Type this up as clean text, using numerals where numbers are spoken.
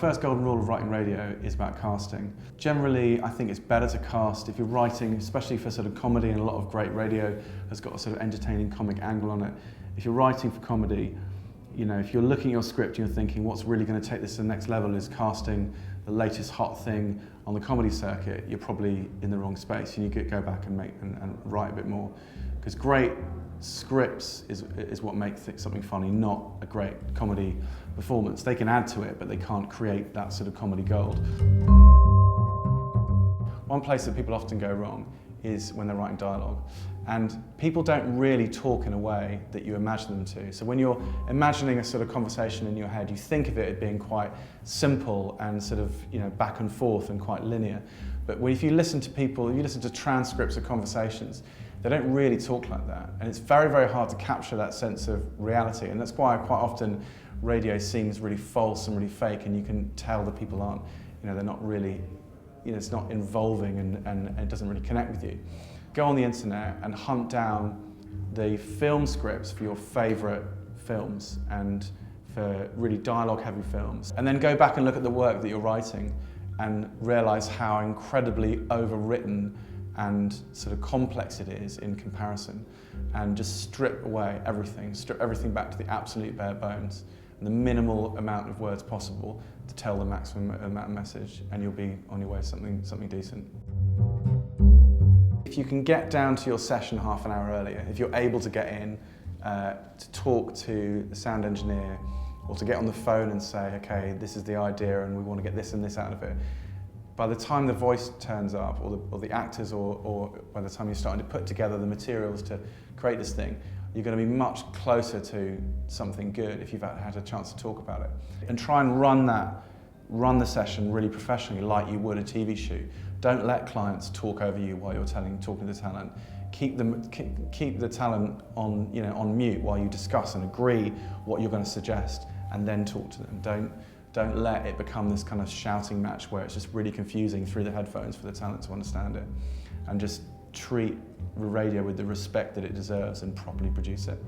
First golden rule of writing radio is about casting. Generally, I think it's better to cast if you're writing, especially for sort of comedy, and a lot of great radio has got a sort of entertaining comic angle on it. If you're writing for comedy, you know, if you're looking at your script and you're thinking what's really going to take this to the next level is casting the latest hot thing on the comedy circuit, you're probably in the wrong space. You need to go back and write a bit more. Because great scripts is what makes something funny, not a great comedy performance. They can add to it, but they can't create that sort of comedy gold. One place that people often go wrong is when they're writing dialogue. And people don't really talk in a way that you imagine them to. So when you're imagining a sort of conversation in your head, you think of it as being quite simple and sort of, you know, back and forth and quite linear. But if you listen to people, if you listen to transcripts of conversations, they don't really talk like that. And it's very, very hard to capture that sense of reality. And that's why quite often radio seems really false and really fake, and you can tell that people aren't, you know, they're not really, you know, it's not involving and it doesn't really connect with you. Go on the internet and hunt down the film scripts for your favourite films and for really dialogue-heavy films. And then go back and look at the work that you're writing and realise how incredibly overwritten and sort of complex it is in comparison, and just strip everything back to the absolute bare bones, and the minimal amount of words possible to tell the maximum amount of message, and you'll be on your way to something decent. If you can get down to your session half an hour earlier, if you're able to get in to talk to the sound engineer, or to get on the phone and say, okay, this is the idea and we want to get this and this out of it, by the time the voice turns up, or the actors, or by the time you're starting to put together the materials to create this thing, you're going to be much closer to something good if you've had a chance to talk about it. And try and run the session really professionally, like you would a TV shoot. Don't let clients talk over you while you're talking to the talent. Keep the talent on, you know, on mute while you discuss and agree what you're going to suggest, and then talk to them. Don't let it become this kind of shouting match where it's just really confusing through the headphones for the talent to understand it. And just treat the radio with the respect that it deserves and properly produce it.